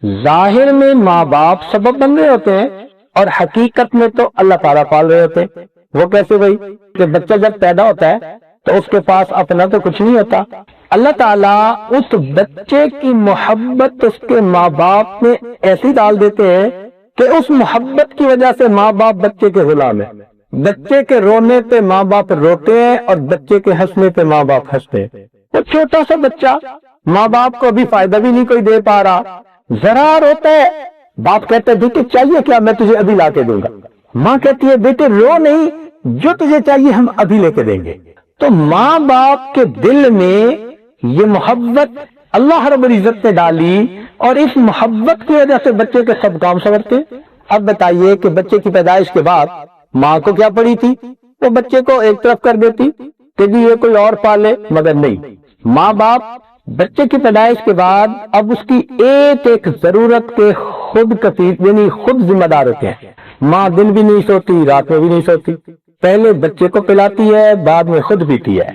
ظاہر میں ماں باپ سبب بن رہے ہوتے ہیں اور حقیقت میں تو اللہ تعالیٰ پال رہے ہوتے ہیں۔ وہ کیسے بھائی؟ کہ بچہ جب پیدا ہوتا ہے تو اس کے پاس اپنا تو کچھ نہیں ہوتا، اللہ تعالیٰ اس بچے کی محبت اس کے ماں باپ میں ایسی ڈال دیتے ہیں کہ اس محبت کی وجہ سے ماں باپ بچے کے غلام ہیں۔ بچے کے رونے پہ ماں باپ روتے ہیں اور بچے کے ہنسنے پہ ماں باپ ہنستے ہیں۔ تو چھوٹا سا بچہ ماں باپ کو ابھی فائدہ بھی نہیں کوئی دے پا رہا، ذرا روتا ہے، باپ کہتے ہیں بیٹے چاہیے کیا؟ میں تجھے ابھی لا کے دوں گا۔ ماں کہتی ہے بیٹے رو نہیں، جو تجھے چاہیے ہم ابھی لے کے دیں گے۔ تو ماں باپ کے دل میں یہ محبت اللہ رب العزت نے ڈالی اور اس محبت کی وجہ سے بچے کے سب کام سنورتے۔ اب بتائیے کہ بچے کی پیدائش کے بعد ماں کو کیا پڑی تھی؟ وہ بچے کو ایک طرف کر دیتی کہ جی یہ کوئی اور پالے، مگر نہیں، ماں باپ بچے کی پیدائش کے بعد اب اس کی ایک ایک ضرورت کے خود کفیل یعنی خود ذمہ دار ہوتے ہیں۔ ماں دن بھی نہیں سوتی، رات میں بھی نہیں سوتی، پہلے بچے کو پلاتی ہے، بعد میں خود پیتی ہے،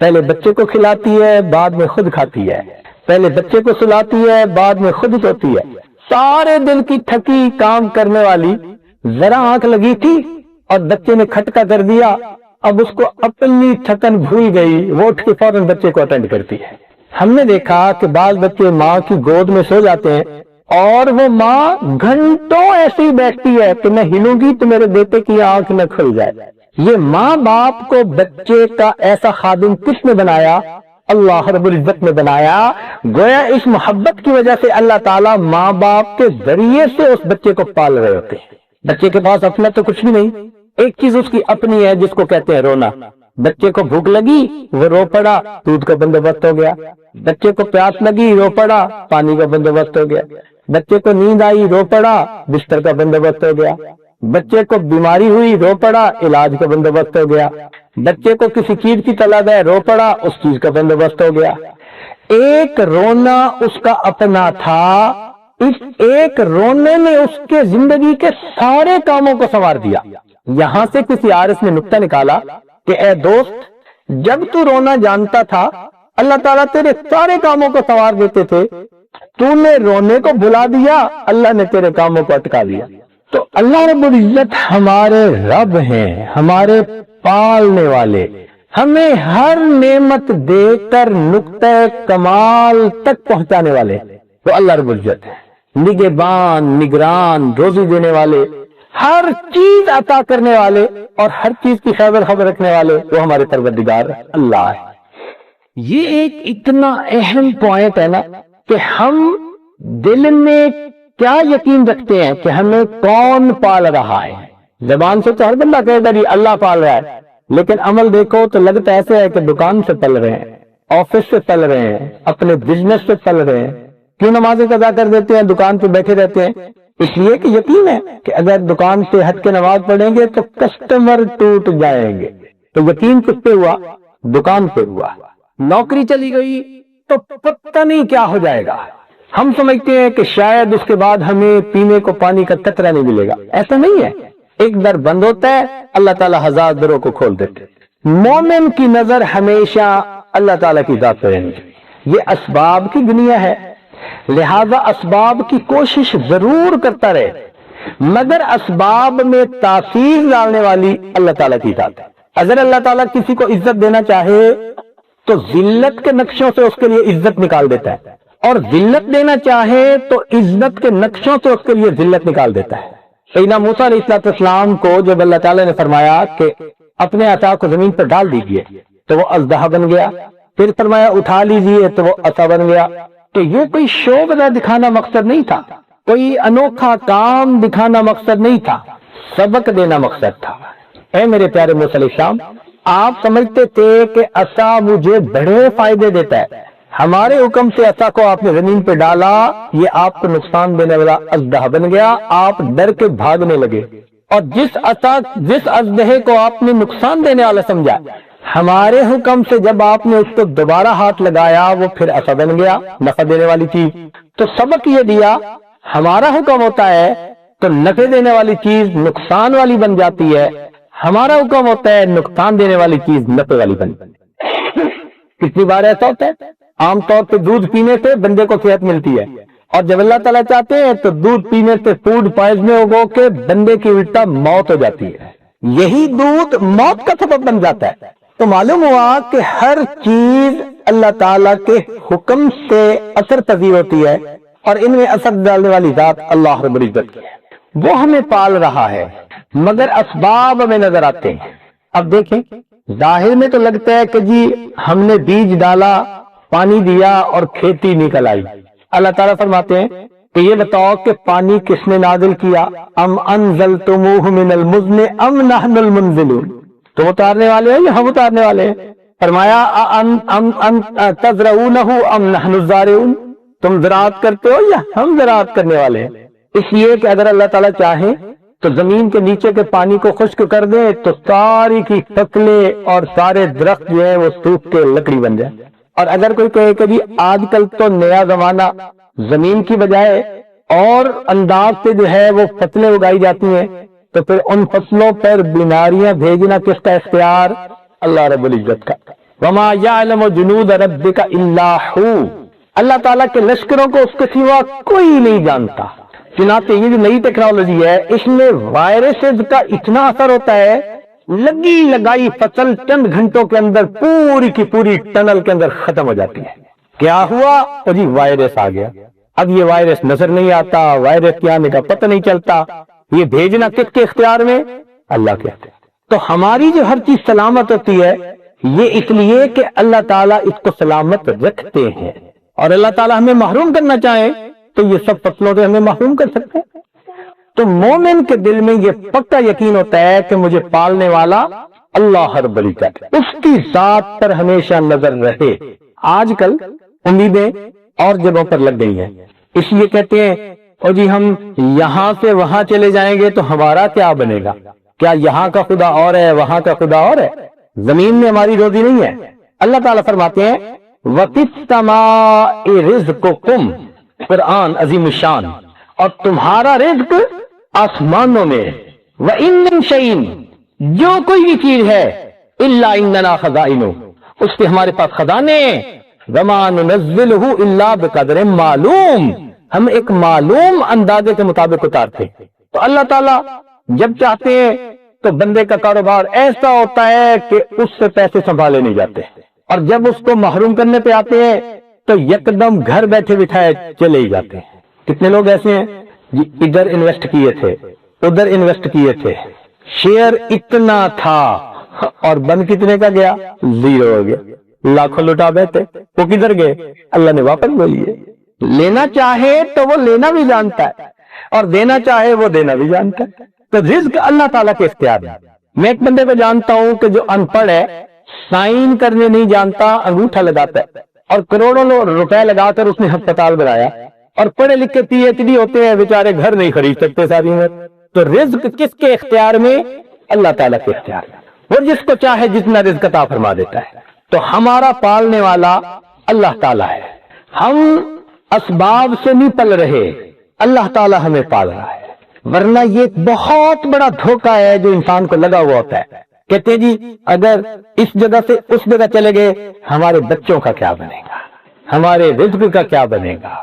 پہلے بچے کو کھلاتی ہے، بعد میں خود کھاتی ہے، پہلے بچے کو سلاتی ہے، بعد میں خود سوتی ہے۔ سارے دن کی تھکی کام کرنے والی ذرا آنکھ لگی تھی اور بچے نے کھٹکا کر دیا، اب اس کو اپنی تھکن بھول گئی، وہ اٹھ کے فوراً بچے کو اٹینڈ کرتی ہے۔ ہم نے دیکھا کہ بعض بچے ماں کی گود میں سو جاتے ہیں اور وہ ماں گھنٹوں ایسی بیٹھتی ہے کہ میں ہلوں گی تو میرے بیٹے کی آنکھ نہ کھل جائے۔ یہ ماں باپ کو بچے کا ایسا خادم کس نے بنایا؟ اللہ رب العزت نے بنایا۔ گویا اس محبت کی وجہ سے اللہ تعالیٰ ماں باپ کے ذریعے سے اس بچے کو پال رہے ہوتے ہیں۔ بچے کے پاس اپنا تو کچھ بھی نہیں، ایک چیز اس کی اپنی ہے جس کو کہتے ہیں رونا۔ بچے کو بھوک لگی وہ رو پڑا، دودھ کا بندوبست ہو گیا۔ بچے کو پیاس لگی رو پڑا، پانی کا بندوبست ہو گیا۔ بچے کو نیند آئی رو پڑا، بستر کا بندوبست ہو گیا۔ بچے کو بیماری ہوئی رو پڑا، علاج کا بندوبست ہو گیا۔ بچے کو کسی چیز کی طلب ہے رو پڑا، اس چیز کا بندوبست ہو گیا۔ ایک رونا اس کا اپنا تھا، اس ایک رونے نے اس کے زندگی کے سارے کاموں کو سنوار دیا۔ یہاں سے کسی عارف نے نکتہ نکالا کہ اے دوست، جب تو رونا جانتا تھا اللہ تعالیٰ تیرے سارے کاموں کو سنوار دیتے تھے، تو نے رونے کو بھلا دیا، اللہ نے تیرے کاموں کو اٹکا دیا۔ تو اللہ رب العزت ہمارے رب ہیں، ہمارے پالنے والے، ہمیں ہر نعمت دے کر نقطہ کمال تک پہنچانے والے تو اللہ رب العزت ہے۔ نگہبان، نگران، روزی دینے والے، ہر چیز عطا کرنے والے اور ہر چیز کی خیبر خبر رکھنے والے وہ ہمارے پروردگار اللہ ہے۔ یہ ایک اتنا اہم پوائنٹ ہے نا کہ ہم دل میں کیا یقین رکھتے ہیں کہ ہمیں کون پال رہا ہے۔ زبان سے تو ہر بندہ کہے گا جی اللہ پال رہا ہے، لیکن عمل دیکھو تو لگتا ایسے ہے کہ دکان سے پل رہے ہیں، آفس سے پل رہے ہیں، اپنے بزنس سے پل رہے ہیں۔ کیوں نمازیں قضا کر دیتے ہیں، دکان پہ بیٹھے رہتے ہیں؟ اس لیے کہ یقین ہے کہ اگر دکان سے ہٹ کے نماز پڑھیں گے تو کسٹمر ٹوٹ جائیں گے۔ تو یقین کس پہ ہوا؟ دکان پہ ہوا۔ نوکری چلی گئی تو پتہ نہیں کیا ہو جائے گا، ہم سمجھتے ہیں کہ شاید اس کے بعد ہمیں پینے کو پانی کا قطرہ نہیں ملے گا، ایسا نہیں ہے۔ ایک در بند ہوتا ہے، اللہ تعالیٰ ہزار دروں کو کھول دیتے۔ مومن کی نظر ہمیشہ اللہ تعالیٰ کی ذات پہ رہنی چاہیے۔ یہ اسباب کی دنیا ہے، لہذا اسباب کی کوشش ضرور کرتا رہے، مگر اسباب میں تاثیر ڈالنے والی اللہ تعالیٰ کی ذات ہے۔ اگر اللہ تعالیٰ کسی کو عزت دینا چاہے تو ذلت کے نقشوں سے اس کے لیے عزت نکال دیتا ہے، اور ذلت دینا چاہے تو عزت کے نقشوں سے اس کے لیے ذلت نکال دیتا ہے۔ سیدنا موسیٰ علیہ السلام کو جب اللہ تعالیٰ نے فرمایا کہ اپنے عصا کو زمین پر ڈال دیجئے تو وہ اژدہا بن گیا، پھر فرمایا اٹھا لیجئے تو وہ عصا بن گیا۔ تو یہ کوئی شو بنا دکھانا مقصد نہیں تھا، کوئی انوکھا کام دکھانا مقصد نہیں تھا، سبق دینا مقصد تھا۔ اے میرے پیارے موسیٰ علیہ السلام، آپ سمجھتے تھے کہ عصا مجھے بڑے فائدے دیتا ہے، ہمارے حکم سے عصا کو آپ نے زمین پہ ڈالا، یہ آپ کو نقصان دینے والا اژدہا بن گیا، آپ ڈر کے بھاگنے لگے، اور جس اژدہے کو آپ نے نقصان دینے والا سمجھا، ہمارے حکم سے جب آپ نے اس کو دوبارہ ہاتھ لگایا وہ پھر عصا بن گیا، نفع دینے والی چیز۔ تو سبق یہ دیا، ہمارا حکم ہوتا ہے تو نفع دینے والی چیز نقصان والی بن جاتی ہے، ہمارا حکم ہوتا ہے نقصان دینے والی چیز نفع والی بن جاتی ہے۔ کتنی بار ایسا ہوتا ہے؟ عام طور پہ دودھ پینے سے بندے کو صحت ملتی ہے اور جب اللہ تعالیٰ چاہتے ہیں تو دودھ پینے سے فوڈ پوائزننگ ہو کے بندے کی الٹا موت ہو جاتی ہے، یہی دودھ موت کا سبب بن جاتا ہے۔ تو معلوم ہوا کہ ہر چیز اللہ تعالیٰ کے حکم سے اثر پذیر ہوتی ہے، اور ان میں اثر ڈالنے والی ذات اللہ رب العزت کی ہے، وہ ہمیں پال رہا ہے، مگر اسباب ہمیں نظر آتے ہیں۔ اب دیکھیں، ظاہر میں تو لگتا ہے کہ جی ہم نے بیج ڈالا، پانی دیا اور کھیتی نکل آئی۔ اللہ تعالیٰ فرماتے ہیں کہ یہ بتاؤ کہ پانی کس نے نازل کیا؟ ام انزلتموہ من المزن ام نحن المنزلون، تم اتارنے والے ہو یا ہم اتارنے والے ہیں؟ فرمایا تزرعونہ ام نحن الزارعون، تم زراعت کرتے ہو یا ہم زراعت کرنے والے ہیں؟ اس لیے کہ اگر اللہ تعالیٰ چاہے تو زمین کے نیچے کے پانی کو خشک کر دے تو ساری کی فصلیں اور سارے درخت جو ہیں وہ سوکھ کے لکڑی بن جائے۔ اور اگر کوئی کہے کہ جی آج کل تو نیا زمانہ، زمین کی بجائے اور انداز سے جو ہے وہ فصلیں اگائی جاتی ہیں، تو پھر ان فصلوں پر بیماریاں بھیجنا کس کا اختیار؟ اللہ رب العزت کا۔ وما یعلم جنود ربک الا ہو، اللہ تعالیٰ کے لشکروں کو اس کے سوا کوئی نہیں جانتا۔ چنانچہ یہ جو نئی ٹیکنالوجی ہے، اس میں وائرسز کا اتنا اثر ہوتا ہے، لگی لگائی فصل چند گھنٹوں کے اندر پوری کی پوری ٹنل کے اندر ختم ہو جاتی ہے۔ کیا ہوا؟ تو جی وائرس آ گیا۔ اب یہ وائرس نظر نہیں آتا، وائرس کے آنے کا پتہ نہیں چلتا، یہ بھیجنا کس کے اختیار میں؟ اللہ کے اختیار۔ تو ہماری جو ہر چیز سلامت ہوتی ہے، یہ اس لیے کہ اللہ تعالیٰ اس کو سلامت رکھتے ہیں، اور اللہ تعالیٰ ہمیں محروم کرنا چاہے تو یہ سب فصلوں سے ہمیں محروم کر سکتے ہیں۔ تو مومن کے دل میں یہ پکا یقین ہوتا ہے کہ مجھے پالنے والا اللہ رب العزت، اس کی ذات پر ہمیشہ نظر رہے۔ آج کل امیدیں اور جگہوں پر لگ گئی ہیں، اس لیے کہتے ہیں اور جی ہم یہاں سے وہاں چلے جائیں گے تو ہمارا کیا بنے گا؟ کیا یہاں کا خدا اور ہے، وہاں کا خدا اور ہے؟ زمین میں ہماری روزی نہیں ہے۔ اللہ تعالیٰ فرماتے ہیں وَفِي السَّمَاءِ رِزْقُكُمْ، قرآن عظیم الشان، اور تمہارا رزق آسمانوں میں، وَإِن مِّن شَيْءٍ، جو کوئی بھی چیز ہے، إِلَّا إِنَّنَا خَزَائِنُهُ، اس کے ہمارے پاس خزانے، وَمَا نُنَزِّلُهُ إِلَّا بِقَدْرٍ معلوم، ہم ایک معلوم اندازے کے مطابق اتارتے ہیں۔ تو اللہ تعالیٰ جب چاہتے ہیں تو بندے کا کاروبار ایسا ہوتا ہے کہ اس سے پیسے سنبھالے نہیں جاتے، اور جب اس کو محروم کرنے پہ آتے ہیں تو یکدم گھر بیٹھے بٹھائے چلے ہی جاتے ہیں۔ کتنے لوگ ایسے ہیں جی ادھر انویسٹ کیے تھے، ادھر انویسٹ کیے تھے، شیئر اتنا تھا اور بند کتنے کا گیا؟ 0 ہو گیا، لاکھوں لٹا بیٹھے، وہ کدھر گئے؟ اللہ نے واپس لے لیے۔ لینا چاہے تو وہ لینا بھی جانتا ہے، اور دینا چاہے وہ دینا بھی جانتا ہے۔ تو رزق اللہ تعالیٰ کے اختیار میں۔ میں ایک بندے کو جانتا ہوں کہ جو ان پڑھ ہے، سائن کرنے نہیں جانتا، انگوٹھا لگاتا ہے، اور کروڑوں روپے لگا کر اس نے ہسپتال بنایا، اور پڑھے لکھے PhD ہوتے ہیں، بیچارے گھر نہیں خرید سکتے ساری عمر۔ تو رزق کس کے اختیار میں؟ اللہ تعالیٰ کے اختیار میں، وہ جس کو چاہے جتنا رزق عطا فرما دیتا ہے۔ تو ہمارا پالنے والا اللہ تعالیٰ ہے، ہم اسباب سے نہیں پل رہے، اللہ تعالیٰ ہمیں پال رہا ہے۔ ورنہ یہ ایک بہت بڑا دھوکہ ہے جو انسان کو لگا ہوا ہوتا ہے، کہتے جی اگر اس جگہ سے اس جگہ چلے گئے ہمارے بچوں کا کیا بنے گا، ہمارے رزق کا کیا بنے گا؟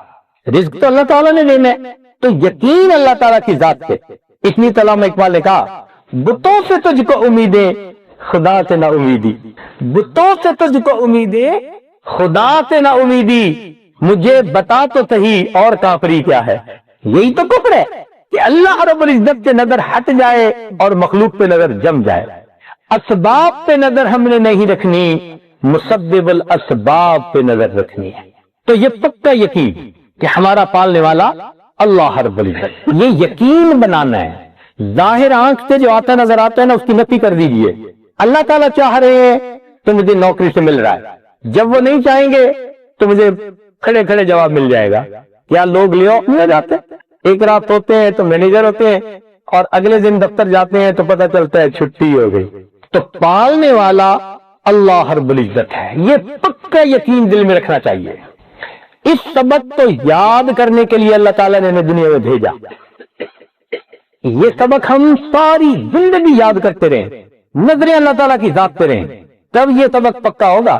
رزق تو اللہ تعالیٰ نے دینا ہے، تو یقین اللہ تعالیٰ کی ذات پہ۔ اتنی طلع میں اقبال نے کہا بتوں سے تجھ کو امیدیں، خدا سے نہ امیدی، بتوں سے تجھ کو امیدیں، خدا سے نہ امیدی، مجھے بتا تو صحیح اور کافری کیا ہے؟ یہی تو کفر ہے کہ اللہ رب العزت سے نظر ہٹ جائے اور مخلوق پہ نظر جم جائے۔ اسباب پہ نظر ہم نے نہیں رکھنی، مسبب الاسباب پہ نظر رکھنی ہے۔ تو یہ پکا یقین کہ ہمارا پالنے والا اللہ رب العزت، یہ یقین بنانا ہے۔ ظاہر آنکھ سے جو آتا نظر آتا ہے نا، اس کی نفی کر دیجئے۔ اللہ تعالیٰ چاہ رہے ہیں تو مجھے نوکری سے مل رہا ہے، جب وہ نہیں چاہیں گے تو مجھے کھڑے کھڑے جواب مل جائے گا۔ کیا لوگ لے آف میں جاتے ہیں، ایک رات ہوتے ہیں تو مینیجر ہوتے ہیں، اور اگلے دن دفتر جاتے ہیں تو پتہ چلتا ہے چھٹی ہو گئی۔ تو پالنے والا اللہ رب العزت ہے، یہ پکا یقین دل میں رکھنا چاہیے۔ اس سبق کو یاد کرنے کے لیے اللہ تعالیٰ نے ہمیں دنیا میں بھیجا، یہ سبق ہم ساری زندگی یاد کرتے رہیں، نظریں اللہ تعالیٰ کی ذات پہ رہیں، تب یہ سبق پکا ہوگا۔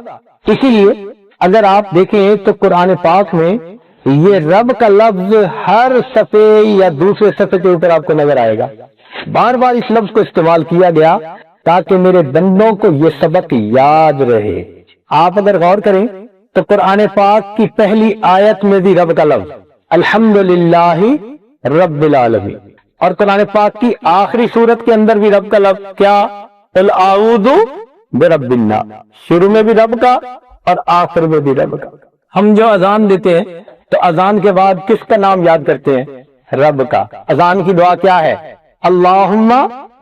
اسی لیے اگر آپ دیکھیں تو قرآن پاک میں یہ رب کا لفظ ہر صفحے یا دوسرے صفحے کے اوپر آپ کو نظر آئے گا. بار بار اس لفظ کو استعمال کیا گیا تاکہ میرے بندوں کو یہ سبق یاد رہے. آپ اگر غور کریں تو قرآن پاک کی پہلی آیت میں بھی رب کا لفظ الحمدللہ رب العالمین، اور قرآن پاک کی آخری سورت کے اندر بھی رب کا لفظ کیا؟ قل اعوذ برب الناس، شروع میں بھی رب کا اور آخر میں بھی رب کا. ہم جو اذان دیتے ہیں تو اذان کے بعد کس کا نام یاد کرتے ہیں؟ رب کا. اذان کی دعا کیا ہے؟ اللہم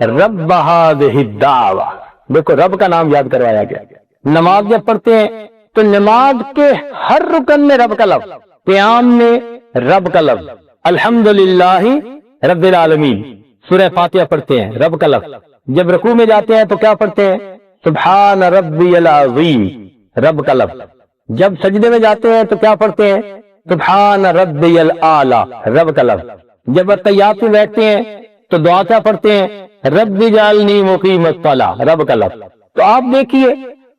رب ہذہ الدعوہ. دیکھو رب کا نام یاد کروایا گیا. نماز جب پڑھتے ہیں تو نماز کے ہر رکن میں رب کا لفظ، قیام میں رب کا لفظ، الحمدللہ رب العالمین. سورہ فاتحہ پڑھتے ہیں رب کا لفظ. جب رکوع میں جاتے ہیں تو کیا پڑھتے ہیں؟ سبحان ربی العظیم، رب کا لفظ. جب سجدے میں جاتے ہیں تو کیا پڑھتے ہیں؟ سبحان ربی الاعلی، رب کا لفظ. جب تحیات میں بیٹھتے ہیں تو دعا کیا پڑھتے ہیں؟ رب اجعلنی مقیم الصلاۃ، رب کا لفظ. تو آپ دیکھیے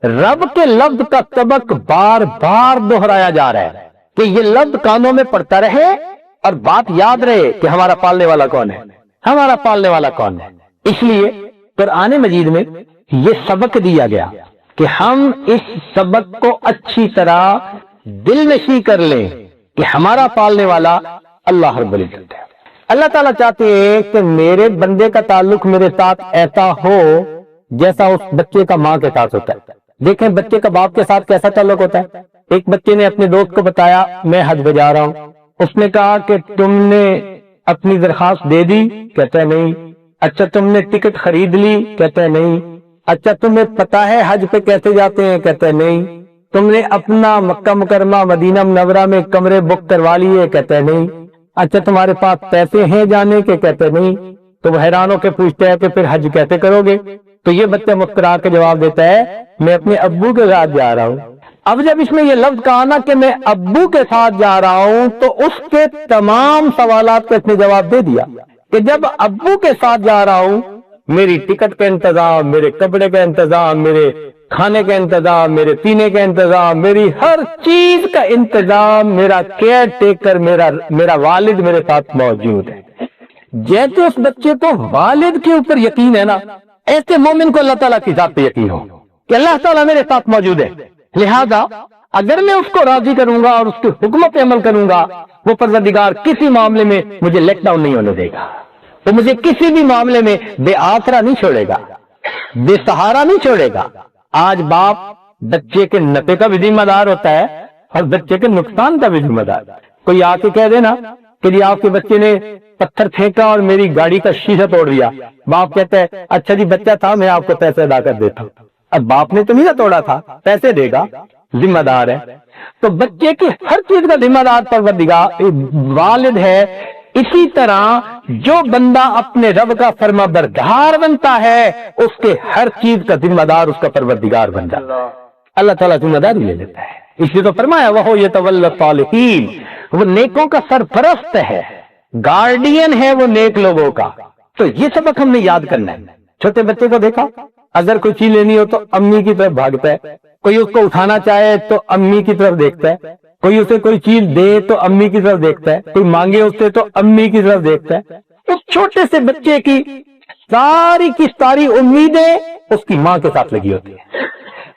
رب کے لفظ کا سبق بار بار دہرایا جا رہا ہے کہ یہ لفظ کانوں میں پڑتا رہے اور بات یاد رہے کہ ہمارا پالنے والا کون ہے، ہمارا پالنے والا کون ہے. اس لیے قرآن مجید میں یہ سبق دیا گیا کہ ہم اس سبق کو اچھی طرح دل نشیں کر لیں کہ ہمارا پالنے والا اللہ رب العزت ہے. اللہ تعالیٰ چاہتے ہیں کہ میرے بندے کا تعلق میرے ساتھ ایسا ہو جیسا اس بچے کا ماں کے ساتھ ہوتا ہے. دیکھیں بچے کا باپ کے ساتھ کیسا تعلق ہوتا ہے. ایک بچے نے اپنے دوست کو بتایا میں حج پہ جا رہا ہوں. اس نے کہا کہ تم نے اپنی درخواست دے دی؟ کہتا ہے نہیں. اچھا تم نے ٹکٹ خرید لی؟ کہتا ہے نہیں. اچھا تمہیں پتا ہے حج پہ کیسے جاتے ہیں؟ کہتا ہے نہیں. تم نے اپنا مکہ مکرمہ مدینہ منورہ میں کمرے بک کروا لیے؟ کہتا ہے نہیں. اچھا تمہارے پاس پیسے ہیں جانے کے؟ کہتے ہیں نہیں. تو وہ حیران ہو کے پوچھتا ہے کہ پھر حج کیسے کرو گے؟ تو یہ بچہ مسکرا کے جواب دیتا ہے میں اپنے ابو کے ساتھ جا رہا ہوں. اب جب اس نے یہ لفظ کہا نا کہ میں ابو کے ساتھ جا رہا ہوں تو اس کے تمام سوالات کا اس نے جواب دے دیا کہ جب ابو کے ساتھ جا رہا ہوں میری ٹکٹ کا انتظام، میرے کپڑے کا انتظام، میرے کھانے کا انتظام، میرے پینے کا انتظام، میری ہر چیز کا انتظام میرا کیئر ٹیکر میرا والد میرے ساتھ موجود ہے. جیسے اس بچے کو والد کے اوپر یقین ہے نا، ایسے مومن کو اللہ تعالیٰ کی ذات پہ یقین ہو کہ اللہ تعالیٰ میرے ساتھ موجود ہے. لہذا اگر میں اس کو راضی کروں گا اور اس کے حکموں پہ عمل کروں گا وہ پروردگار کسی معاملے میں مجھے لیٹ ڈاؤن نہیں ہونے دے گا. وہ مجھے کسی بھی معاملے میں بے آسرا نہیں چھوڑے گا، بے سہارا نہیں چھوڑے گا. آج باپ بچے کے نفع کا بھی ذمہ دار ہوتا ہے اور بچے کے نقصان کا بھی ذمہ دار. کوئی آ کے کہہ دینا کہ جی آپ کے بچے نے پتھر پھینکا اور میری گاڑی کا شیشہ توڑ دیا. باپ کہتا ہے اچھا جی بچہ تھا میں آپ کو پیسے ادا کر دیتا ہوں. اب باپ نے تو نہیں توڑا تھا، پیسے دے گا، ذمہ دار ہے. تو بچے کی ہر چیز کا ذمہ دار پروردگار والد ہے. اسی طرح جو بندہ اپنے رب کا فرما بردار بنتا ہے اس کے ہر چیز کا ذمہ دار اس کا پروردگار بن جاتا ہے. اللہ تعالیٰ ذمہ داری لے لیتا ہے. اس لیے تو فرمایا وہ یتولی الصالحین، وہ نیکوں کا سرپرست ہے، گارڈین ہے وہ نیک لوگوں کا. تو یہ سبق ہم نے یاد کرنا ہے. چھوٹے بچے کو دیکھا اگر کوئی چیز لینی ہو تو امی کی طرف بھاگتا ہے، کوئی اس کو اٹھانا چاہے تو امی کی طرف دیکھتا ہے، کوئی اسے کوئی چیز دے تو امی کی طرف دیکھتا ہے، کوئی مانگے اس سے تو امی کی طرف دیکھتا ہے. اس چھوٹے سے بچے کی ساری امیدیں اس کی ماں کے ساتھ لگی ہوتی ہیں،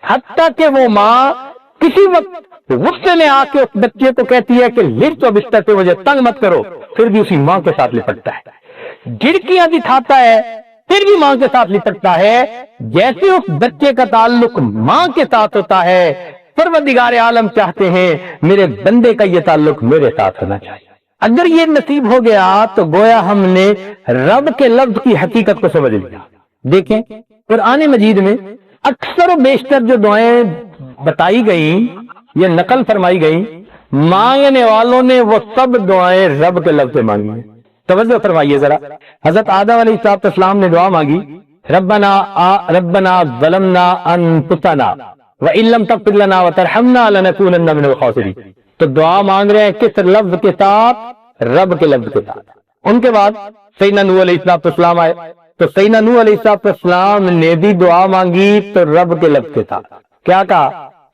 حتیٰ کہ وہ ماں کسی وقت غصے میں آ کے اس بچے کو کہتی ہے کہ لٹ تو بستر پہ مجھے تنگ مت کرو، پھر بھی اسی ماں کے ساتھ لپٹتا ہے. جھڑکیاں دکھاتا ہے پھر بھی ماں کے ساتھ لپٹتا ہے. جیسے اس بچے کا تعلق ماں کے ساتھ ہوتا ہے پروردگار عالم چاہتے ہیں میرے بندے کا یہ تعلق میرے ساتھ ہونا چاہیے. اگر یہ نصیب ہو گیا تو گویا ہم نے رب کے لفظ کی حقیقت کو سمجھ لیا. دیکھیں قرآن مجید میں اکثر و بیشتر جو دعائیں بتائی گئیں یہ نقل فرمائی گئیں، مانگنے والوں نے وہ سب دعائیں رب کے لفظ سے مانگی ہیں. توجہ فرمائیے ذرا. حضرت آدم علیہ السلام نے دعا مانگی ربنا ظلمنا انفسنا وان لم تغفر لنا وترحمنا لنكونن من الخاسرین. تو دعا مانگ رہے ہیں کس لفظ کے ساتھ؟ رب کے لفظ کے ساتھ. ان کے بعد سیدنا نوح علیہ السلام آئے تو سیدنا نوح علیہ السلام نے بھی دعا مانگی تو رب کے لفظ کے ساتھ. کیا کہا؟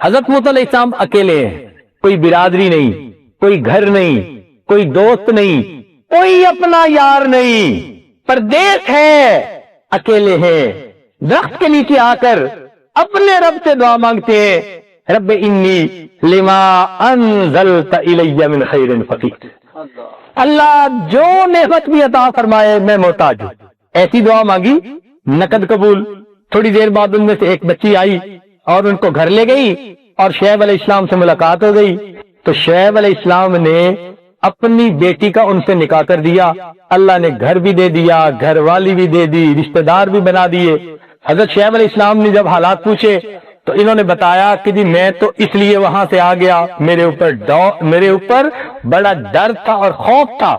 حضرت موسیٰ علیہ السلام اکیلے ہیں، کوئی برادری نہیں، کوئی گھر نہیں، کوئی دوست نہیں، کوئی اپنا یار نہیں، پردیس ہے، اکیلے ہیں، درخت کے نیچے آ کر اپنے رب سے دعا مانگتے ہیں، رب انی لما انزلت الی من خیر فقیر، اللہ جو نعمت بھی عطا فرمائے میں محتاج ہوں۔ ایسی دعا مانگی، نقد قبول۔ تھوڑی دیر بعد ان میں سے ایک بچی آئی اور ان کو گھر لے گئی اور شعیب علیہ السلام سے ملاقات ہو گئی، تو شعیب علیہ السلام نے اپنی بیٹی کا ان سے نکاح کر دیا، اللہ نے گھر بھی دے دیا، گھر والی بھی دے دی، رشتہ دار بھی بنا دیے۔ حضرت شعیب علیہ السلام نے جب حالات پوچھے تو انہوں نے بتایا کہ جی میں تو اس لیے وہاں سے آ گیا، میرے اوپر بڑا ڈر تھا اور خوف تھا۔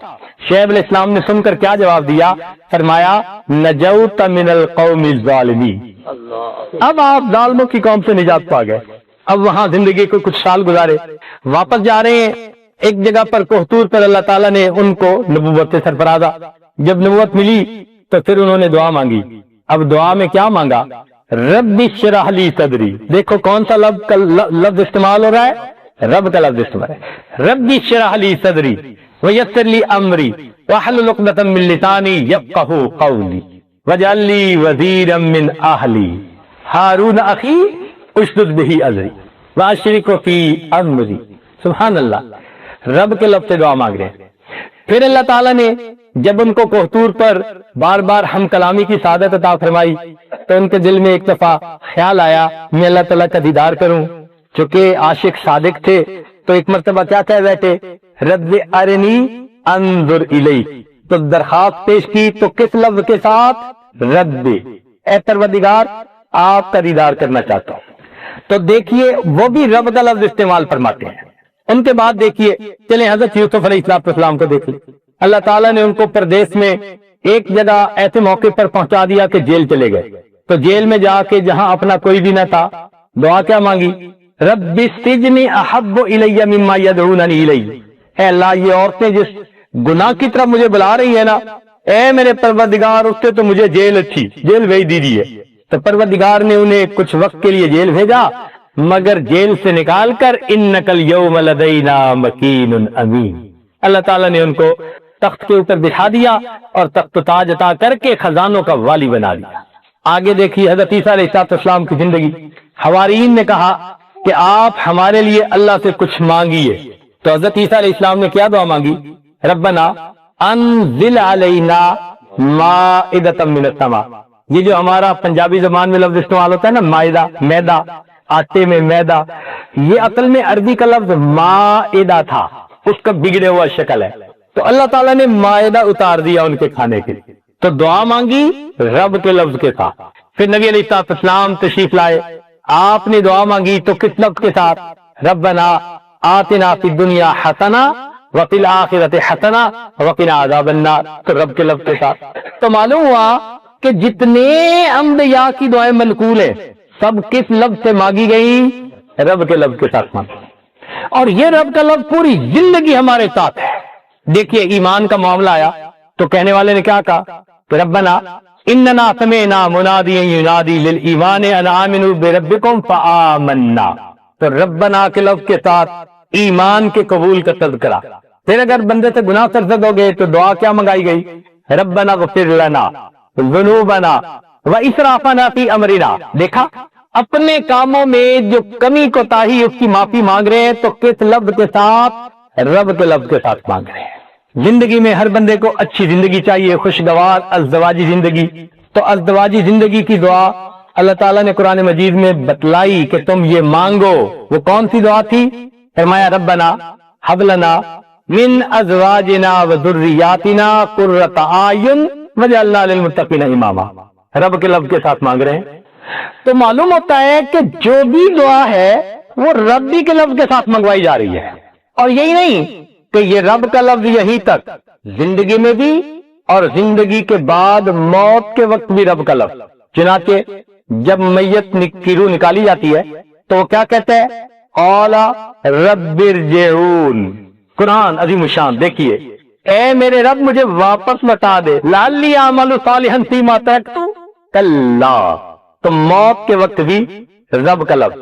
شعیب علیہ السلام نے سن کر کیا جواب دیا؟ فرمایا نجوت من القوم الظالمین، اب آپ ظالموں کی قوم سے نجات پا گئے۔ اب وہاں زندگی کو کچھ سال گزارے، واپس جا رہے ہیں، ایک جگہ پر کوہتور پر اللہ تعالیٰ نے ان کو نبوت سے سرفرازا۔ جب نبوت ملی تو پھر انہوں نے دعا مانگی۔ اب دعا میں کیا مانگا؟ رب اشرح لی صدری۔ دیکھو کون سا لفظ استعمال ہو رہا ہے؟ رب کا لفظ استعمال ہے، رب اشرح لی صدری ویسر لی امری واحلل عقدۃ من لسانی یفقہوا قولی واجعل لی وزیرا من اہلی ہارون اخی اشدد بہ ازری واشرکہ فی امری۔ سبحان اللہ، رب کے لفظ سے دعا مانگ رہے ہیں۔ پھر اللہ تعالیٰ نے جب ان کو کوہتور پر بار بار ہم کلامی کی سعادت عطا فرمائی تو ان کے دل میں ایک دفعہ خیال آیا میں اللہ تعالیٰ کا دیدار کروں۔ چونکہ عاشق صادق تھے تو ایک مرتبہ کیا کہہ بیٹھے؟ رب ارنی انظر الیک، تو درخواست پیش کی تو کس لفظ کے ساتھ؟ رب، اے پروردگار آپ کا دیدار کرنا چاہتا ہوں۔ تو دیکھیے وہ بھی رب کا لفظ استعمال فرماتے ہیں۔ ان کے بعد دیکھیے، چلیں حضرت یوسف علیہ السلام کو دیکھ لیں، اللہ تعالیٰ نے ان کو پردیس میں ایک جگہ ایسے موقع پر پہنچا دیا کہ جیل چلے گئے۔ تو جیل میں جا کے جہاں اپنا کوئی بھی نہ تھا، دعا کیا مانگی؟ رب السجن احب الی مما یدعوننی الیہ، اے اللہ یہ عورتیں جس گناہ کی طرف مجھے بلا رہی ہیں نا، اے میرے پروردگار اس سے تو مجھے جیل اچھی، جیل بھیج دیجیے۔ تو پروردگار نے انہیں کچھ وقت کے لیے جیل بھیجا، مگر جیل سے نکال کر انک الیوم لدینا مکین امین، اللہ تعالیٰ نے ان کو تخت کے اوپر بٹھا دیا اور تخت و تاج عطا کر کے خزانوں کا والی بنا دیا۔ آگے دیکھیے حضرت عیسیٰ علیہ السلام کی زندگی۔ حواریین نے کہا کہ آپ ہمارے لیے اللہ سے کچھ مانگیے، تو حضرت عیسیٰ علیہ السلام نے کیا دعا مانگی؟ ربنا انزل علینا مائدۃ من السماء۔ یہ جو ہمارا پنجابی زبان میں لفظ استعمال ہوتا ہے نا، مائدہ، میدہ، آٹے میں میدہ، یہ اصل میں عربی کا لفظ مائدہ تھا، اس کا بگڑے ہوا شکل ہے۔ تو اللہ تعالیٰ نے مائدہ اتار دیا ان کے کھانے کے لیے۔ تو دعا مانگی رب کے لفظ کے ساتھ۔ پھر نبی علیہ السلام تشریف لائے، آپ نے دعا مانگی تو کس لفظ کے ساتھ؟ ربنا آتنا فی الدنیا حسنہ وفی الآخرۃ حسنہ وقنا عذاب النار، تو رب کے لفظ کے ساتھ۔ تو معلوم ہوا کہ جتنے انبیاء کی دعائیں منقول ہیں سب کس لفظ سے مانگی گئی؟ رب کے لفظ کے ساتھ مانگی، اور یہ رب کا لفظ پوری زندگی ہمارے ساتھ ہے۔ دیکھیے ایمان کا معاملہ آیا تو کہنے والے نے کیا کہا؟ ربنا اننا سمعنا منادیا ینادی للایمان ان آمنوا بربکم فآمنا، تو ربنا کے لفظ کے ساتھ ایمان کے قبول کا تذکرہ۔ پھر اگر بندے سے گناہ سرزد ہو گئے تو دعا کیا منگائی گئی؟ ربنا اغفر لنا ذنوبنا واسرافنا فی امرنا۔ دیکھا اپنے کاموں میں جو کمی کوتاہی اس کی معافی مانگ رہے ہیں تو کس لفظ کے ساتھ؟ رب کے لفظ کے ساتھ مانگ رہے ہیں۔ زندگی میں ہر بندے کو اچھی زندگی چاہیے، خوشگوار ازدواجی زندگی۔ تو ازدواجی زندگی کی دعا اللہ تعالیٰ نے قرآن مجید میں بتلائی کہ تم یہ مانگو۔ وہ کون سی دعا تھی؟ فرمایا ربنا ہب لنا من ازواجنا وذریاتنا قرۃ اعین وجعلنا للمتقین اماما، رب کے لفظ کے ساتھ مانگ رہے ہیں۔ تو معلوم ہوتا ہے کہ جو بھی دعا ہے وہ ربی کے لفظ کے ساتھ منگوائی جا رہی ہے۔ اور یہی نہیں کہ یہ رب کا لفظ یہی تک، زندگی میں بھی اور زندگی کے بعد موت کے وقت بھی رب کا لفظ۔ چنانچہ جب میت کی روح نکالی جاتی ہے تو وہ کیا کہتا ہے؟ قال رب ارجعون، قرآن عظیم الشان۔ دیکھیے اے میرے رب مجھے واپس لوٹا دے، لعلی اعمل صالحا فیما ترکت کلا، تو موت کے وقت بھی رب کا لفظ۔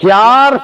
4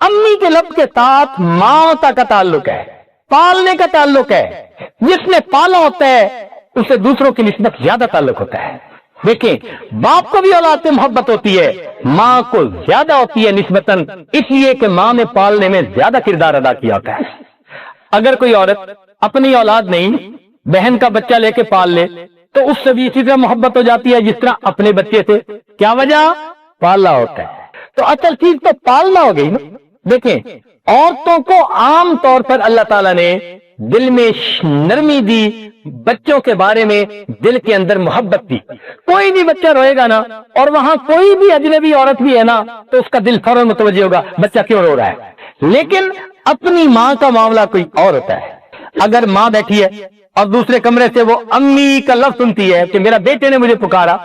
امی کے لفظ کے ساتھ ماں کا تعلق ہے، پالنے کا تعلق ہے. جس نے پالا ہوتا ہے اسے دوسروں کی نسبت زیادہ تعلق ہوتا ہے. دیکھیں، باپ کو بھی اولاد سے محبت ہوتی ہے، ماں کو زیادہ ہوتی ہے نسبتاً، اس لیے کہ ماں نے پالنے میں زیادہ کردار ادا کیا ہوتا ہے. اگر کوئی عورت اپنی اولاد نہیں، بہن کا بچہ لے کے پال لے تو اس سے بھی اسی طرح محبت ہو جاتی ہے جس طرح اپنے بچے سے. کیا وجہ؟ پالا ہوتا ہے. تو اصل چیز تو پالنا ہو گئی نا. دیکھیں، عورتوں کو عام طور پر اللہ تعالیٰ نے دل میں نرمی دی، بچوں کے بارے میں دل کے اندر محبت دی. کوئی بھی بچہ روئے گا نا اور وہاں کوئی بھی اجنبی عورت بھی ہے نا تو اس کا دل فوراً متوجہ ہوگا بچہ کیوں رو رہا ہے. لیکن اپنی ماں کا معاملہ کوئی اور ہوتا ہے. اگر ماں بیٹھی ہے اور دوسرے کمرے سے وہ امی کا لفظ سنتی ہے کہ میرا بیٹے نے مجھے پکارا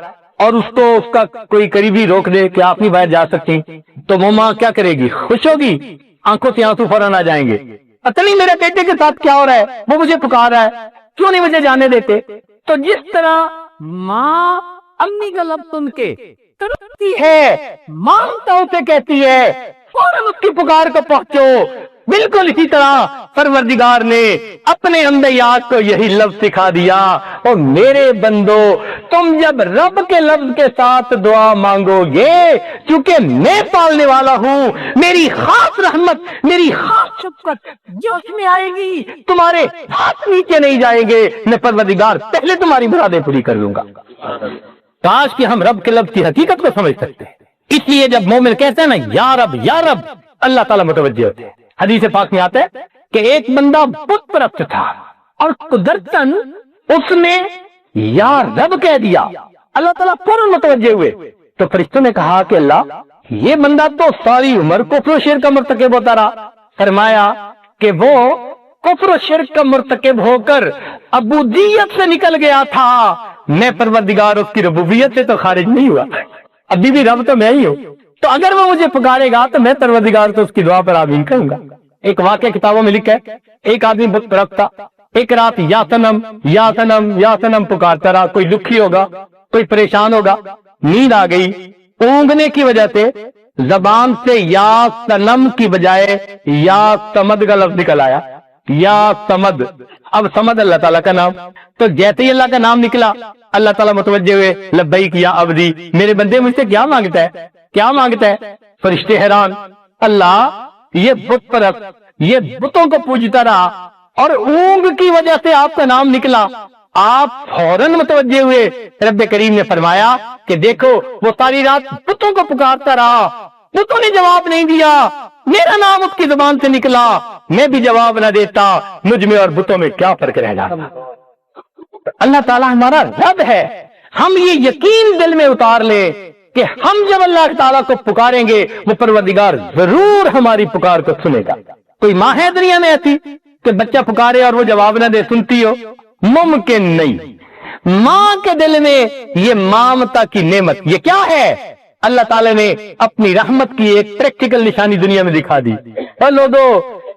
اور اس کو اس کا کوئی قریبی روک دے کہ آپ نہیں باہر جا سکتی، تو وہ ماں کیا کرے گی؟ خوش ہوگی، آنکھوں سے آنسو فوراً آ جائیں گے. پتہ نہیں میرے بیٹے کے ساتھ کیا ہو رہا ہے، وہ مجھے پکار رہا ہے، کیوں نہیں مجھے جانے دیتے. تو جس طرح ماں امی کا لفظ سن کے تڑپتی ہے، مانگتا اسے کہتی ہے فوراً اس کی پکار کو پہنچو، بالکل اسی طرح پروردگار نے اپنے انبیاء کو یہی لفظ سکھا دیا. اور میرے بندو، تم جب رب کے لفظ کے ساتھ دعا مانگو گے، کیونکہ میں پالنے والا ہوں، میری خاص رحمت، میری خاص شفقت جو اس میں آئے گی، تمہارے ہاتھ نیچے نہیں جائیں گے، میں پروردگار پہلے تمہاری مرادیں پوری کر لوں گا. کاش کہ ہم رب کے لفظ کی حقیقت کو سمجھ سکتے ہیں. اس لیے جب مومن کہتے ہیں نا یا رب یا رب، اللہ تعالیٰ متوجہ ہوتے ہیں. حدیث پاک میں آتا ہے کہ ایک بندہ بت پرست تھا اور قدرتاً اس نے یا رب کہہ دیا، اللہ تعالیٰ فوراً متوجہ ہوئے. تو فرشتوں نے کہا کہ اللہ، یہ بندہ تو ساری عمر کفر و شرک کا مرتکب ہوتا رہا. فرمایا کہ وہ کفر و شرک کا مرتکب ہو کر عبودیت سے نکل گیا تھا، میں پروردگار اس کی ربوبیت سے تو خارج نہیں ہوا، ابھی بھی رب تو میں ہی ہوں. تو اگر وہ مجھے پکارے گا تو میں پروردگار تو اس کی دعا پر آمین کہوں گا. ایک واقعہ کتابوں میں لکھا ہے، ایک آدمی بت پرست تھا، ایک رات یا صنم یا صنم یا صنم پکارتا رہا. کوئی دکھی ہوگا، کوئی پریشان ہوگا، نیند آ گئی، اونگنے کی وجہ سے زبان سے یا صنم کی بجائے یا صمد کا لفظ نکل آیا. یا صمد، اب صمد اللہ تعالیٰ کا نام. تو جیسے ہی اللہ کا نام نکلا، اللہ تعالیٰ متوجہ ہوئے، لبیک یا عبدی، میرے بندے مجھ سے کیا مانگتا ہے، کیا مانگتا ہے. فرشتے حیران، اللہ یہ بت پرست، یہ بتوں کو پوجتا رہا اور اونگ کی وجہ سے آپ کا نام نکلا. آپ فوراً متوجہ ہوئے. رب کریم نے فرمایا کہ دیکھو وہ ساری رات بتوں کو پکارتا رہا، بتوں نے جواب نہیں دیا، میرا نام اس کی زبان سے نکلا، میں بھی جواب نہ دیتا، مجھ میں اور بتوں میں کیا فرق رہ جاتا. اللہ تعالیٰ ہمارا رب ہے. ہم یہ یقین دل میں اتار لیں کہ ہم جب اللہ تعالیٰ کو پکاریں گے وہ پروردگار ضرور ہماری پکار کو سنے گا. کوئی ماں ہے دنیا میں ایسی کہ بچہ پکارے اور وہ جواب نہ دے، سنتی ہو؟ ممکن نہیں. ماں کے دل میں یہ مامتا کی نعمت، یہ کیا ہے؟ اللہ تعالیٰ نے اپنی رحمت کی ایک پریکٹیکل نشانی دنیا میں دکھا دی. لوگو،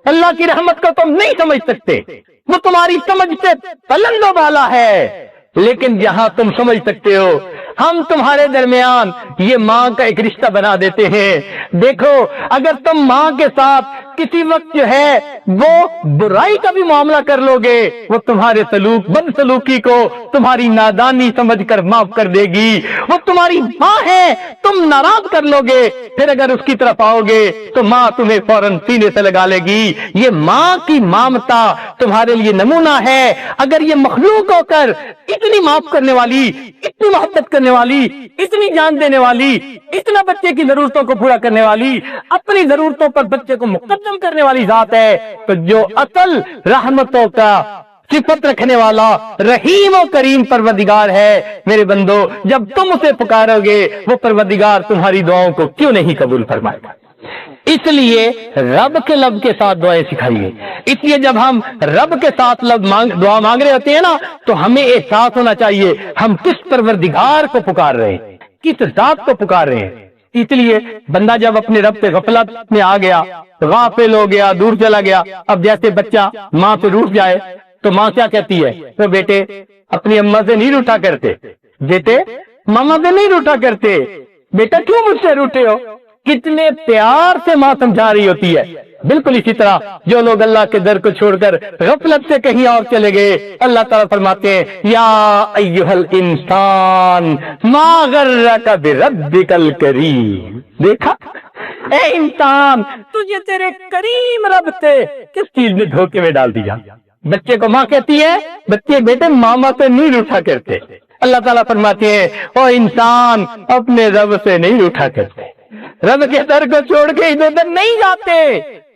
اللہ کی رحمت کو تم نہیں سمجھ سکتے، وہ تمہاری سمجھ سے بلند و بالا ہے. لیکن جہاں تم سمجھ سکتے ہو، ہم تمہارے درمیان یہ ماں کا ایک رشتہ بنا دیتے ہیں. دیکھو، اگر تم ماں کے ساتھ کسی وقت جو ہے وہ برائی کا بھی معاملہ کر لو گے، وہ تمہارے سلوک بد سلوکی کو تمہاری نادانی سمجھ کر معاف کر دے گی. وہ تمہاری ماں ہے، تم ناراض کر لو گے، پھر اگر اس کی طرف آؤ گے تو ماں تمہیں فوراً سینے سے لگا لے گی. یہ ماں کی مامتا تمہارے لیے نمونہ ہے. اگر یہ مخلوق ہو کر اتنی معاف کرنے والی، اتنی محبت کرنے والی، اتنی جان دینے والی، اتنا بچے کی ضرورتوں کو پورا کرنے والی، اپنی ضرورتوں پر بچے کو مقدم کرنے والی ذات ہے، تو جو اصل رحمتوں کا صفت رکھنے والا رحیم و کریم پروردگار ہے، میرے بندو، جب تم اسے پکارو گے وہ پروردگار تمہاری دعاؤں کو کیوں نہیں قبول فرمائے گا. اس لیے رب کے لفظ کے ساتھ دعائیں سکھائی گئی. اس لیے جب ہم رب کے ساتھ دعا مانگ رہے ہوتے ہیں نا تو ہمیں احساس ہونا چاہیے ہم کس پروردگار کو پکار رہے ہیں، کس ذات کو پکار رہے ہیں. اس لیے بندہ جب اپنے رب سے غفلت میں آ گیا، غافل ہو گیا، دور چلا گیا. اب جیسے بچہ ماں سے روٹھ جائے تو ماں کیا کہتی ہے؟ تو بیٹے اپنی اماں سے نہیں روٹا کرتے، بیٹے ماما سے نہیں روٹا کرتے، بیٹا کیوں مجھ سے روٹے ہو؟ کتنے پیار سے ماں سمجھا رہی ہوتی ہے. بالکل اسی طرح جو لوگ اللہ کے در کو چھوڑ کر غفلت سے کہیں اور چلے گئے، اللہ تعالیٰ فرماتے ہیں یا ایھا الانسان ما غرک بربک الکریم. دیکھا اے انسان، تجھے تیرے کریم رب سے کس چیز نے دھوکے میں ڈال دیا. بچے کو ماں کہتی ہے، بچے بیٹے ماما سے نہیں روٹھا کرتے. اللہ تعالیٰ فرماتے ہیں او انسان، اپنے رب سے نہیں روٹھا کرتے، رب کے در کو چھوڑ کے ادھر ادھر نہیں جاتے.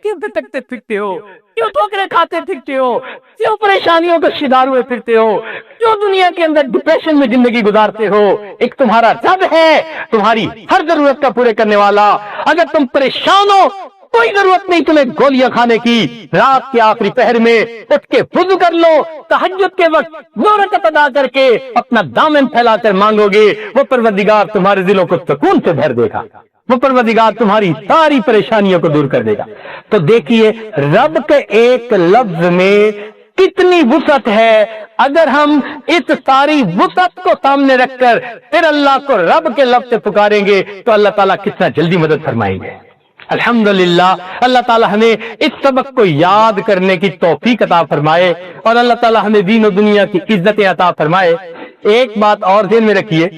کیوں بھٹکتے پھرتے ہو؟ کیوں ٹھوکریں کھاتے پھرتے ہو؟ کیوں پریشانیوں کا شکار ہوئے پھرتے ہو؟ کیوں دنیا کے اندر ڈپریشن میں زندگی گزارتے ہو؟ ایک تمہارا رب ہے، تمہاری ہر ضرورت کا پورے کرنے والا. اگر تم پریشان ہو، کوئی ضرورت نہیں تمہیں گولیاں کھانے کی. رات کے آخری پہر میں اٹھ کے وضو کر لو، تہجد کے وقت 2 رکعت ادا کر کے اپنا دامن پھیلا کر مانگو گے، وہ پروردگار تمہارے دلوں کو سکون سے بھر دے گا، وہ پروردگار تمہاری ساری پریشانیوں کو دور کر دے گا. تو دیکھیے رب کے ایک لفظ میں کتنی وسعت ہے. اگر ہم اس ساری وسعت کو سامنے رکھ کر پھر اللہ کو رب کے لفظ سے پکاریں گے تو اللہ تعالیٰ کتنا جلدی مدد فرمائیں گے. الحمدللہ اللہ تعالیٰ ہمیں اس سبق کو یاد کرنے کی توفیق عطا فرمائے اور اللہ تعالیٰ ہمیں دین و دنیا کی عزتیں عطا فرمائے. ایک بات اور ذہن میں رکھیے،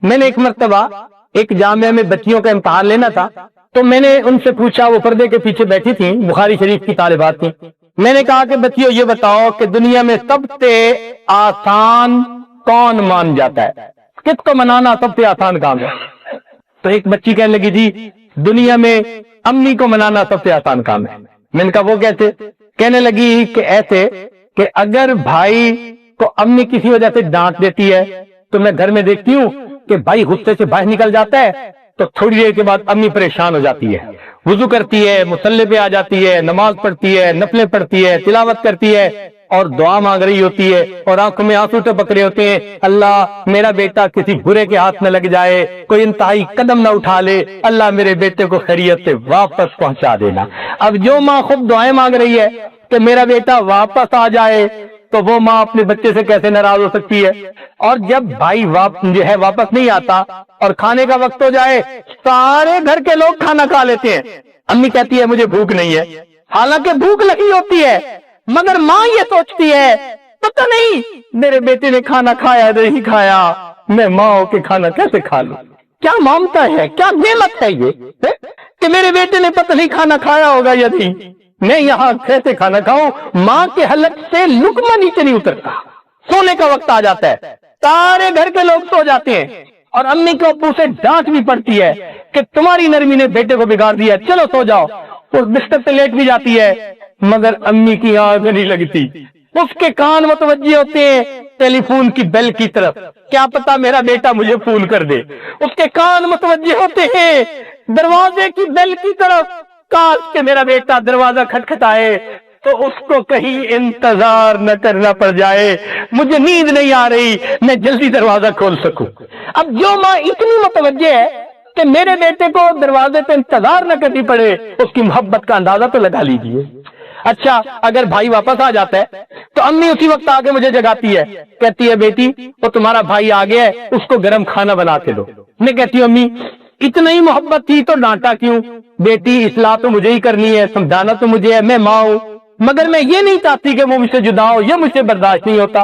میں نے ایک مرتبہ ایک جامعہ میں بچیوں کا امتحان لینا تھا، تو میں نے ان سے پوچھا، وہ پردے کے پیچھے بیٹھی تھیں، بخاری شریف کی طالبات تھیں. میں نے کہا کہ بچیوں یہ بتاؤ کہ دنیا میں سب سے آسان کون مان جاتا ہے؟ کس کو منانا سب سے آسان کام ہے؟ تو ایک بچی کہنے لگی جی دنیا میں امی کو منانا سب سے آسان کام ہے. میں نے کہا وہ کیسے؟ کہنے لگی کہ ایسے کہ اگر بھائی کو امی کسی وجہ سے ڈانٹ دیتی ہے تو میں گھر میں دیکھتی ہوں کہ بھائی غصے سے باہر نکل جاتا ہے تو تھوڑی دیر کے بعد امی پریشان ہو جاتی ہے، وضو کرتی ہے، مصلی پہ آ جاتی ہے، نماز پڑھتی ہے، نفلیں پڑھتی ہے، تلاوت کرتی ہے اور دعا مانگ رہی ہوتی ہے اور آنکھوں میں آنسو ٹپک رہے ہوتے ہیں، اللہ میرا بیٹا کسی برے کے ہاتھ میں لگ جائے، کوئی انتہائی قدم نہ اٹھا لے، اللہ میرے بیٹے کو خیریت سے واپس پہنچا دینا. اب جو ماں خود دعائیں مانگ رہی ہے کہ میرا بیٹا واپس آ جائے، تو وہ ماں اپنے بچے سے کیسے ناراض ہو سکتی ہے؟ اور جب بھائی واپس نہیں آتا اور کھانے کا وقت ہو جائے، سارے گھر کے لوگ کھانا کھا لیتے ہیں، امی کہتی ہے مجھے بھوک نہیں ہے، حالانکہ بھوک لگی ہوتی ہے، مگر ماں یہ سوچتی ہے پتہ نہیں میرے بیٹے نے کھانا کھایا نہیں کھایا، میں ماں ہو کے کھانا کیسے کھا لوں؟ کیا ممتا ہے، کیا نعمت ہے یہ کہ میرے بیٹے نے پتہ نہیں کھانا کھایا ہوگا یا نہیں، میں یہاں کیسے کھانا کھاؤں؟ ماں کے حلق سے لقمہ نیچے نہیں اترتا. سونے کا وقت آ جاتا ہے، سارے گھر کے لوگ سو جاتے ہیں اور امی کو ابو سے ڈانٹ بھی پڑتی ہے کہ تمہاری نرمی نے بیٹے کو بگاڑ دیا، چلو سو جاؤ. وہ بستر پہ لیٹ بھی جاتی ہے مگر امی کی آنکھ نہیں لگتی، اس کے کان متوجہ ہوتے ہیں ٹیلی فون کی بیل کی طرف، کیا پتا میرا بیٹا مجھے فون کر دے. اس کے کان متوجہ ہوتے ہیں دروازے کی بیل کی طرف، کاش کہ میرا بیٹا دروازہ کھٹکھٹائے تو اس کو کہیں انتظار نہ کرنا پڑ جائے، مجھے نیند نہیں آ رہی، میں جلدی دروازہ کھول سکوں. اب جو ماں اتنی متوجہ ہے کہ میرے بیٹے کو دروازے پہ انتظار نہ کرنی پڑے، اس کی محبت کا اندازہ تو لگا لیجیے. اچھا اگر بھائی واپس آ جاتا ہے تو امی اسی وقت آ کے مجھے جگاتی ہے، کہتی ہے بیٹی وہ تمہارا بھائی آ گیا ہے، اس کو گرم کھانا بنا کے دو. میں کہتی ہوں امی اتنا ہی محبت تھی تو ڈانٹا کیوں؟ بیٹی اصلاح تو مجھے ہی کرنی ہے، سمجھانا تو مجھے ہے، میں ماں ہوں، مگر میں یہ نہیں چاہتی کہ وہ مجھ سے جدا ہو، یہ مجھ سے برداشت نہیں ہوتا.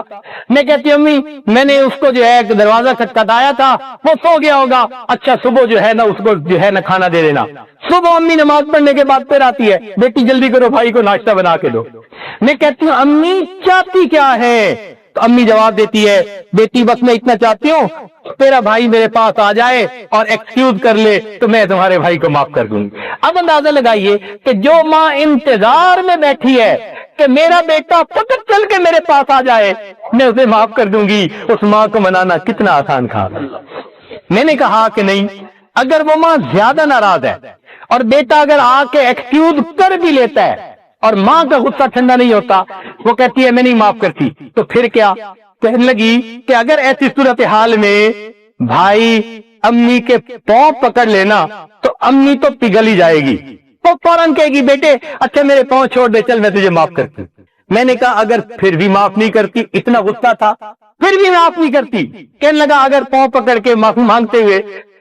میں کہتی ہوں امی میں نے اس کو جو ہے دروازہ کھٹکھٹایا تھا، وہ سو گیا ہوگا، اچھا صبح جو ہے نا اس کو جو ہے نا کھانا دے دینا. صبح امی نماز پڑھنے کے بعد پھر آتی ہے، بیٹی جلدی کرو بھائی کو ناشتہ بنا کے دو. میں کہتی ہوں امی چاہتی کیا ہے؟ تو امی جواب دیتی ہے بیٹی بس میں اتنا چاہتی ہوں تیرا بھائی میرے پاس آ جائے اور ایکسکیوز کر لے تو میں تمہارے بھائی کو معاف کر دوں گی. اب اندازہ لگائیے کہ جو ماں انتظار میں بیٹھی ہے کہ میرا بیٹا فقط چل کے میرے پاس آ جائے میں اسے معاف کر دوں گی، اس ماں کو منانا کتنا آسان کام ہے. میں نے کہا کہ نہیں، اگر وہ ماں زیادہ ناراض ہے اور بیٹا اگر آ کے ایکسکیوز کر بھی لیتا ہے اور ماں کا غصہ ٹھنڈا نہیں ہوتا، وہ کہتی ہے میں نہیں معاف کرتی، تو پھر کیا؟ کہنے لگی کہ اگر ایسی صورتحال میں بھائی امی کے پاؤں پکڑ لینا تو امی تو پگھل ہی جائے گی، وہ فوراً کہے گی بیٹے اچھا میرے پاؤں چھوڑ دے، چل میں تجھے معاف کرتی ہوں. میں نے کہا اگر پھر بھی معاف نہیں کرتی، اتنا غصہ تھا پھر بھی معاف نہیں کرتی، کہنے لگا اگر پاؤں پکڑ کے معافی مانگتے ہوئے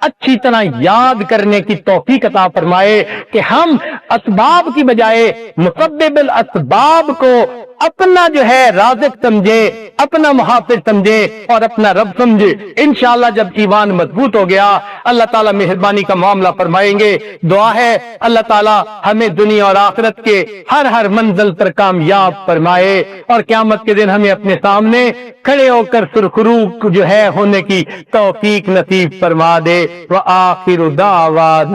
اچھی طرح یاد کرنے کی توفیق عطا فرمائے کہ ہم اسباب کی بجائے مسبب الاسباب کو اپنا جو ہے رازق سمجھے، اپنا محافظ سمجھے اور اپنا رب سمجھے۔ انشاءاللہ جب ایمان مضبوط ہو گیا اللہ تعالیٰ مہربانی کا معاملہ فرمائیں گے۔ دعا ہے اللہ تعالیٰ ہمیں دنیا اور آخرت کے ہر منزل پر کامیاب فرمائے اور قیامت کے دن ہمیں اپنے سامنے کھڑے ہو کر سرخرو جو ہے ہونے کی توفیق نصیب فرما دے۔ وآخر دعوانا